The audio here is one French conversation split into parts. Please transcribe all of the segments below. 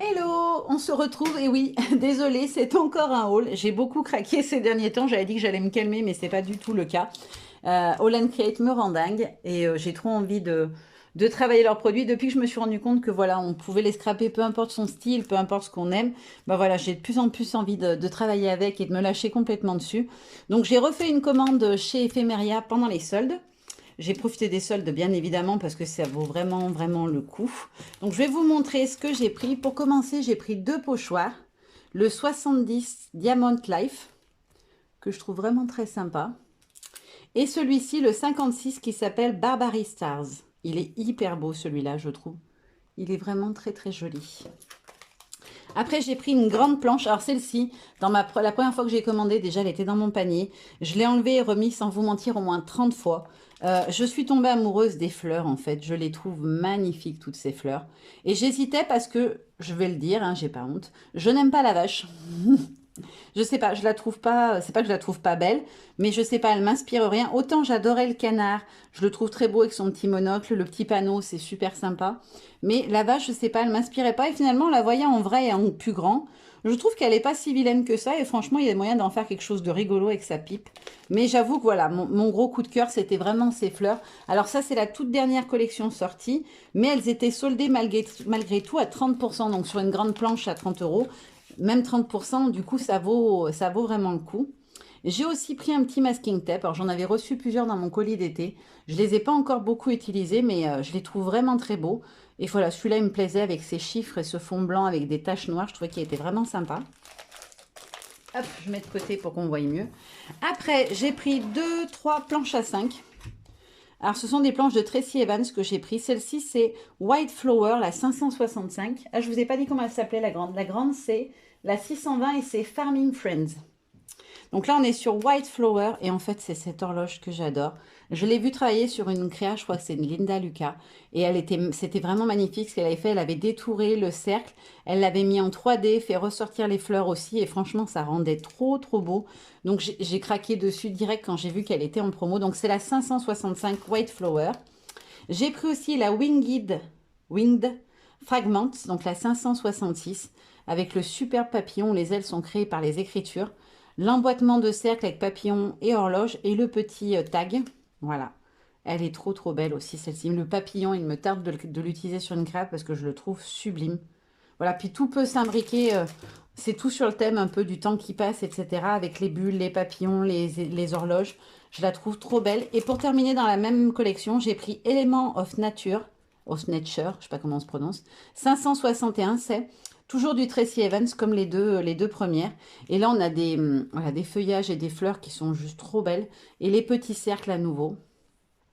Hello, on se retrouve et oui, désolée, c'est encore un haul. J'ai beaucoup craqué ces derniers temps. J'avais dit que j'allais me calmer, mais c'est pas du tout le cas. Haul and Create me rend dingue et j'ai trop envie de travailler leurs produits. Depuis que je me suis rendu compte que voilà, on pouvait les scraper, peu importe son style, peu importe ce qu'on aime. Bah voilà, j'ai de plus en plus envie de travailler avec et de me lâcher complètement dessus. Donc j'ai refait une commande chez Ephemeria pendant les soldes. J'ai profité des soldes bien évidemment parce que ça vaut vraiment vraiment le coup. Donc je vais vous montrer ce que j'ai pris. Pour commencer, j'ai pris deux pochoirs. Le 70 Diamond Life que je trouve vraiment très sympa. Et celui-ci, le 56 qui s'appelle Barbary Stars. Il est hyper beau celui-là, je trouve. Il est vraiment très très joli. Après, j'ai pris une grande planche. Alors celle-ci, la première fois que j'ai commandé, déjà, elle était dans mon panier. Je l'ai enlevée et remise, sans vous mentir, au moins 30 fois. Je suis tombée amoureuse des fleurs, en fait. Je les trouve magnifiques, toutes ces fleurs. Et j'hésitais parce que, je vais le dire, hein, j'ai pas honte, je n'aime pas la vache. Je sais pas, je la trouve pas, c'est pas que je la trouve pas belle, mais je sais pas, elle m'inspire rien. Autant j'adorais le canard, je le trouve très beau avec son petit monocle, le petit panneau, c'est super sympa. Mais la vache, je sais pas, elle m'inspirait pas. Et finalement, la voyant en vrai et en plus grand, je trouve qu'elle est pas si vilaine que ça. Et franchement, il y a moyen d'en faire quelque chose de rigolo avec sa pipe. Mais j'avoue que voilà, mon gros coup de cœur, c'était vraiment ces fleurs. Alors ça, c'est la toute dernière collection sortie, mais elles étaient soldées malgré tout à 30%, donc sur une grande planche à 30 euros. Même 30%, du coup, ça vaut vraiment le coup. J'ai aussi pris un petit masking tape. Alors, j'en avais reçu plusieurs dans mon colis d'été. Je les ai pas encore beaucoup utilisés, mais je les trouve vraiment très beaux. Et voilà, celui-là, il me plaisait avec ses chiffres et ce fond blanc avec des taches noires. Je trouvais qu'il était vraiment sympa. Hop, je mets de côté pour qu'on voie mieux. Après, j'ai pris deux, trois planches à 5. Alors, ce sont des planches de Tracy Evans que j'ai pris. Celle-ci, c'est White Flower, la 565. Ah, je vous ai pas dit comment elle s'appelait, la grande. La grande, c'est la 620 et c'est Farming Friends. Donc là, on est sur White Flower et en fait, c'est cette horloge que j'adore. Je l'ai vue travailler sur une créa, je crois que c'est une Linda Lucas, et c'était vraiment magnifique ce qu'elle avait fait. Elle avait détouré le cercle, elle l'avait mis en 3D, fait ressortir les fleurs aussi, et franchement, ça rendait trop, trop beau. Donc j'ai craqué dessus direct quand j'ai vu qu'elle était en promo. Donc c'est la 565 White Flower. J'ai pris aussi la Winged Fragments, donc la 566, avec le superbe papillon. Les ailes sont créées par les écritures. L'emboîtement de cercle avec papillon et horloge et le petit tag. Voilà. Elle est trop trop belle aussi celle-ci. Le papillon, il me tarde de l'utiliser sur une crêpe parce que je le trouve sublime. Voilà, puis tout peut s'imbriquer. C'est tout sur le thème un peu du temps qui passe, etc. Avec les bulles, les papillons, les horloges. Je la trouve trop belle. Et pour terminer dans la même collection, j'ai pris Element of Nature, of Nature, je sais pas comment on se prononce. 561, c'est toujours du Tracy Evans comme les deux premières. Et là, on a voilà, des feuillages et des fleurs qui sont juste trop belles. Et les petits cercles à nouveau.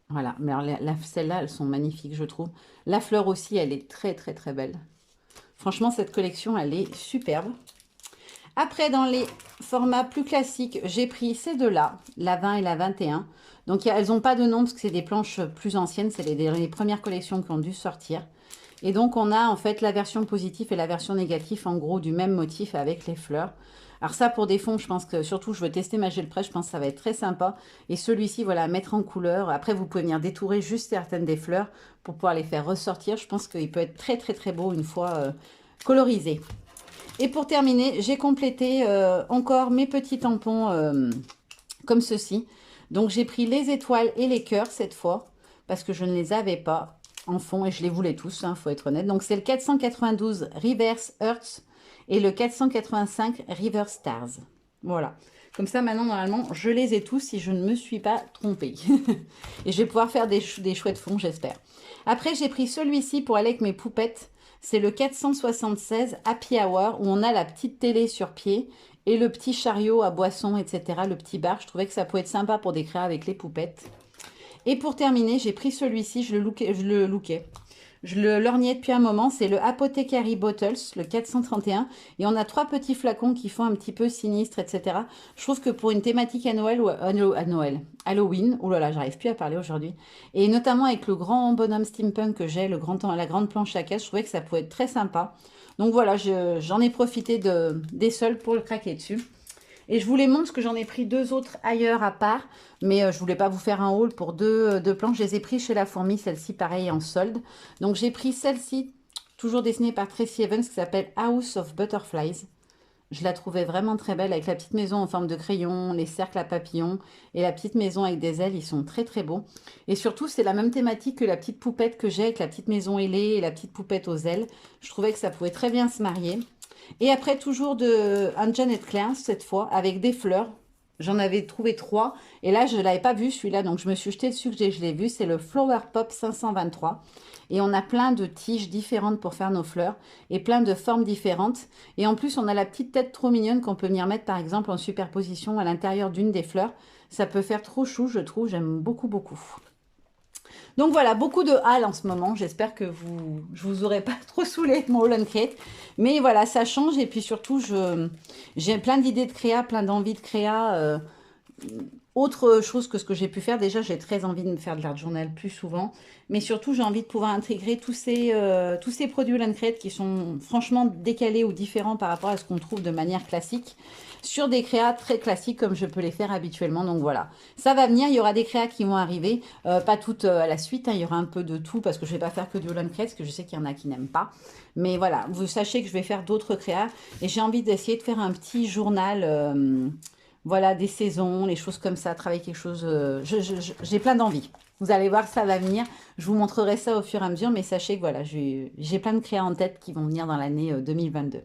Voilà, mais alors celles-là, elles sont magnifiques, je trouve. La fleur aussi, elle est très très très belle. Franchement, cette collection, elle est superbe. Après, dans les formats plus classiques, j'ai pris ces deux-là, la 20 et la 21. Donc, elles n'ont pas de nom parce que c'est des planches plus anciennes. C'est les premières collections qui ont dû sortir. Et donc, on a en fait la version positive et la version négative, en gros, du même motif avec les fleurs. Alors ça, pour des fonds, je pense que surtout, je veux tester ma gel presse. Je pense que ça va être très sympa. Et celui-ci, voilà, à mettre en couleur. Après, vous pouvez venir détourer juste certaines des fleurs pour pouvoir les faire ressortir. Je pense qu'il peut être très, très, très beau une fois colorisé. Et pour terminer, j'ai complété encore mes petits tampons comme ceci. Donc j'ai pris les étoiles et les cœurs cette fois, parce que je ne les avais pas en fond et je les voulais tous, il faut être honnête. Donc c'est le 492 Reverse Earths et le 485 River Stars. Voilà. Comme ça, maintenant, normalement, je les ai tous si je ne me suis pas trompée. Et je vais pouvoir faire des chouettes fonds, j'espère. Après, j'ai pris celui-ci pour aller avec mes poupettes. C'est le 476 Happy Hour où on a la petite télé sur pied et le petit chariot à boisson, etc. Le petit bar. Je trouvais que ça pouvait être sympa pour décrire avec les poupettes. Et pour terminer, j'ai pris celui-ci. Je le lookais. Je le lorgnais depuis un moment. C'est le Apothecary Bottles, le 431. Et on a trois petits flacons qui font un petit peu sinistre, etc. Je trouve que pour une thématique à Noël ou à Noël, Halloween, oh là là, j'arrive plus à parler aujourd'hui. Et notamment avec le grand bonhomme steampunk que j'ai, la grande planche à caisse, je trouvais que ça pouvait être très sympa. Donc voilà, j'en ai profité des soldes pour le craquer dessus. Et je vous les montre parce que j'en ai pris deux autres ailleurs à part. Mais je voulais pas vous faire un haul pour deux planches. Je les ai pris chez La Fourmi, celle-ci pareil en solde. Donc j'ai pris celle-ci toujours dessinée par Tracy Evans, qui s'appelle House of Butterflies. Je la trouvais vraiment très belle avec la petite maison en forme de crayon, les cercles à papillons et la petite maison avec des ailes. Ils sont très très beaux. Et surtout, c'est la même thématique que la petite poupette que j'ai avec la petite maison ailée et la petite poupette aux ailes. Je trouvais que ça pouvait très bien se marier. Et après, toujours un Janet Klein, cette fois, avec des fleurs. J'en avais trouvé 3. Et là, je ne l'avais pas vu, celui-là. Donc, je me suis jetée dessus, que je l'ai vu. C'est le Flower Pop 523. Et on a plein de tiges différentes pour faire nos fleurs. Et plein de formes différentes. Et en plus, on a la petite tête trop mignonne qu'on peut venir mettre, par exemple, en superposition à l'intérieur d'une des fleurs. Ça peut faire trop chou, je trouve. J'aime beaucoup, beaucoup. Donc voilà, beaucoup de halles en ce moment. J'espère que je vous aurai pas trop saoulé avec mon Haul Crate. Mais voilà, ça change. Et puis surtout, j'ai plein d'idées de créa, plein d'envies de créa. Autre chose que ce que j'ai pu faire, déjà j'ai très envie de me faire de l'art journal plus souvent, mais surtout j'ai envie de pouvoir intégrer tous ces produits Lancrate qui sont franchement décalés ou différents par rapport à ce qu'on trouve de manière classique, sur des créas très classiques comme je peux les faire habituellement. Donc voilà, ça va venir, il y aura des créas qui vont arriver, pas toutes à la suite, hein, il y aura un peu de tout parce que je vais pas faire que du Lancrate, parce que je sais qu'il y en a qui n'aiment pas. Mais voilà, vous sachez que je vais faire d'autres créas et j'ai envie d'essayer de faire un petit journal... voilà, des saisons, les choses comme ça, travailler quelque chose. J'ai plein d'envie. Vous allez voir, ça va venir. Je vous montrerai ça au fur et à mesure, mais sachez que voilà, j'ai plein de créas en tête qui vont venir dans l'année 2022.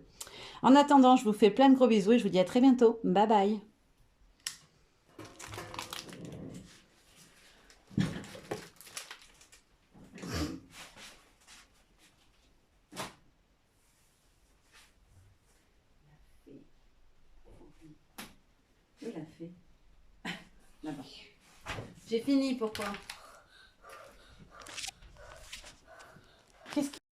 En attendant, je vous fais plein de gros bisous et je vous dis à très bientôt. Bye bye. Il a fait. Là-bas. J'ai fini, pourquoi?